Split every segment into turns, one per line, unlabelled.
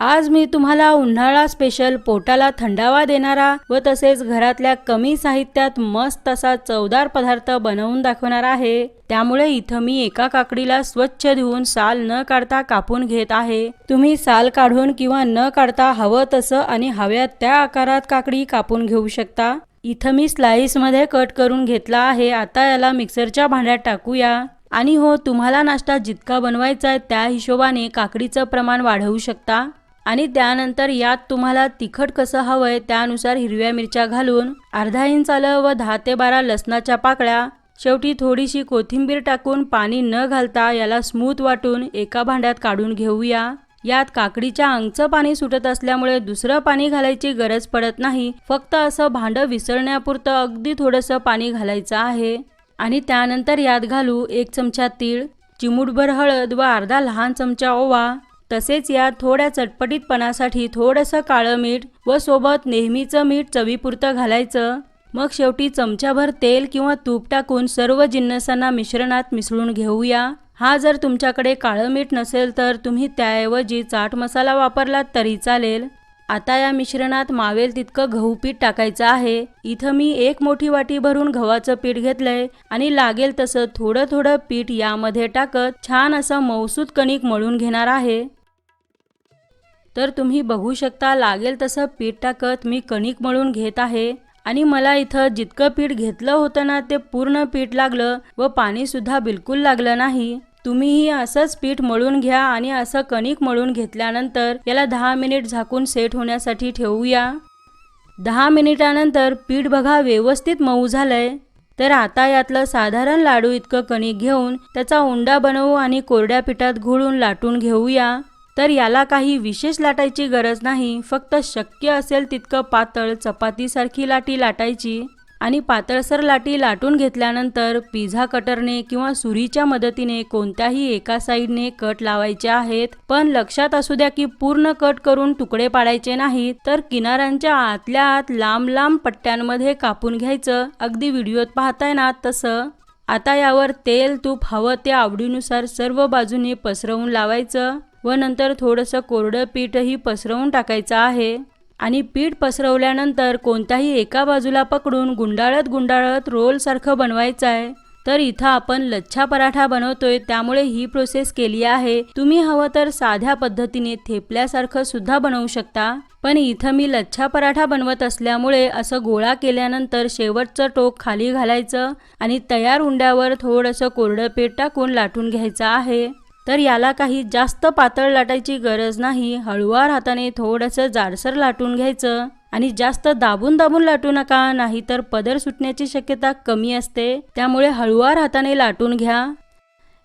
आज मी तुम्हाला उन्हाळा स्पेशल पोटाला थंडावा देणारा व तसेच घरातल्या कमी साहित्यात मस्त असा चवदार पदार्थ बनवून दाखवणार आहे। त्यामुळे इथं मी एका काकडीला स्वच्छ धुवून साल न काढता कापून घेत आहे। तुम्ही साल काढून किंवा न काढता हवं तसं आणि हव्यात त्या आकारात काकडी कापून घेऊ शकता। इथं मी स्लाइस मध्ये कट करून घेतला आहे। आता याला मिक्सरच्या भांड्यात टाकूया। आणि हो, तुम्हाला नाश्ता जितका बनवायचा आहे त्या हिशोबाने काकडीचं प्रमाण वाढवू शकता। आणि त्यानंतर यात तुम्हाला तिखट कसं हवंय त्यानुसार हिरव्या मिरच्या घालून अर्धा इंच आलं व 10 ते 12 लसणाच्या पाकळ्या, शेवटी थोडीशी कोथिंबीर टाकून पाणी न घालता याला स्मूथ वाटून एका भांड्यात काढून घेऊया। यात काकडीच्या अंगचं पाणी सुटत असल्यामुळे दुसरं पाणी घालायची गरज पडत नाही। फक्त असं भांडं विसळण्यापुरतं अगदी थोडंसं पाणी घालायचं आहे। आणि त्यानंतर यात घालू 1 चमचा तीळ, चिमूटभर हळद व अर्धा लहान चमचा ओवा। तसेच यात थोड्या चटपटीतपणासाठी थोडंसं काळं मीठ व सोबत नेहमीचं मीठ चवीपुरतं घालायचं। मग शेवटी चमचाभर तेल किंवा तूप टाकून सर्व जिन्नसांना मिश्रणात मिसळून घेऊया। हा जर तुमच्याकडे काळं मीठ नसेल तर तुम्ही त्याऐवजी चाट मसाला वापरलात तरी चालेल। आता या मिश्रणात मावेल तितकं गहू पीठ टाकायचं आहे। इथं मी 1 मोठी वाटी भरून गव्हाचं पीठ घेतलंय आणि लागेल तसं थोडं थोडं पीठ यामध्ये टाकत छान असं मऊसूत कणिक मळून घेणार आहे। तर तुम्ही बघू शकता लागेल तसं पीठ टाकत मी कणिक मळून घेत आहे। आणि मला इथं जितकं पीठ घेतलं होतं ना ते पूर्ण पीठ लागलं व पाणी सुद्धा बिलकुल लागलं नाही। तुम्हीही असंच पीठ मळून घ्या आणि असं कणिक मळून घेतल्यानंतर याला 10 मिनिट झाकून सेट होण्यासाठी ठेवूया। 10 मिनिटानंतर पीठ बघा व्यवस्थित मऊ झालंय। तर आता यातलं साधारण लाडू इतकं कणिक घेऊन त्याचा उंडा बनवू आणि कोरड्या पिठात घोळून लाटून घेऊया। तर याला काही विशेष लाटायची गरज नाही, फक्त शक्य असेल तितकं पातळ चपातीसारखी लाटी लाटायची। आणि पातळसर लाटी लाटून घेतल्यानंतर पिझ्झा कटरने किंवा सुरीच्या मदतीने कोणत्याही एका साईडने कट लावायचे आहेत। पण लक्षात असू द्या की पूर्ण कट करून तुकडे पाडायचे नाही, तर किनाऱ्यांच्या आतल्या आत लांब लांब पट्ट्यांमध्ये कापून घ्यायचं, अगदी व्हिडिओत पाहताय ना तसं। आता यावर तेल तूप हवं ते आवडीनुसार सर्व बाजूने पसरवून लावायचं व नंतर थोडंसं कोरडं पीठही पसरवून टाकायचं आहे। आणि पीठ पसरवल्यानंतर कोणत्याही एका बाजूला पकडून गुंडाळत गुंडाळत रोल सारखं बनवायचं आहे। तर इथं आपण लच्छा पराठा बनवतोय त्यामुळे ही प्रोसेस केली आहे। तुम्ही हवं तर साध्या पद्धतीने थेपल्यासारखं सुद्धा बनवू शकता, पण इथं मी लच्छा पराठा बनवत असल्यामुळे असं गोळा केल्यानंतर शेवटचं टोक खाली घालायचं आणि तयार उंड्यावर थोडंसं कोरडं पीठ टाकून लाटून घ्यायचं आहे। तर याला काही जास्त पातळ लाटायची गरज नाही, हळूवार हाताने थोडंसं जाडसर लाटून घ्यायचं आणि जास्त दाबून दाबून लाटू नका, नाहीतर पदर सुटण्याची शक्यता कमी असते। त्यामुळे हळूवार हाताने लाटून घ्या।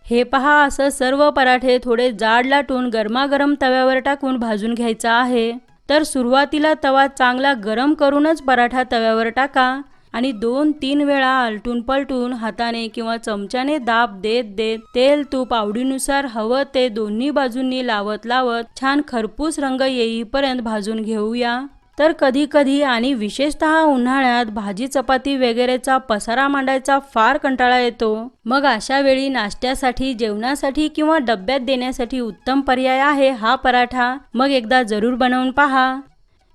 हे पहा, असं सर्व पराठे थोडे जाड लाटून गरमागरम तव्यावर टाकून भाजून घ्यायचा आहे। तर सुरुवातीला तवा चांगला गरम करूनच पराठा तव्यावर टाका आणि 2-3 वेळा आलटून पलटून हाताने किंवा चमच्याने दाब देत देत तेल तूप आवडीनुसार हवं ते दोन्ही बाजूंनी लावत लावत छान खरपूस रंग येईपर्यंत भाजून घेऊया। तर कधी कधी आणि विशेषतः उन्हाळ्यात भाजी चपाती वगैरेचा पसारा मांडायचा फार कंटाळा येतो। मग अशा वेळी नाश्त्यासाठी, जेवणासाठी किंवा डब्यात देण्यासाठी उत्तम पर्याय आहे हा पराठा। मग एकदा जरूर बनवून पहा।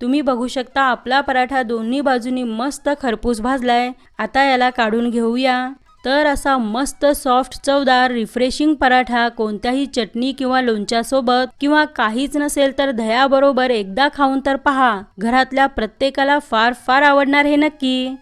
तुम्ही बघू शकता आपला पराठा दोन्ही बाजूनी मस्त खरपूस भाजलाय। आता याला काढून घेऊया। तर असा मस्त सॉफ्ट चवदार रिफ्रेशिंग पराठा कोणत्याही चटणी किंवा लोणच्यासोबत किंवा काहीच नसेल तर दह्याबरोबर एकदा खाऊन तर पहा, घरातल्या प्रत्येकाला फार फार आवडणार हे नक्की।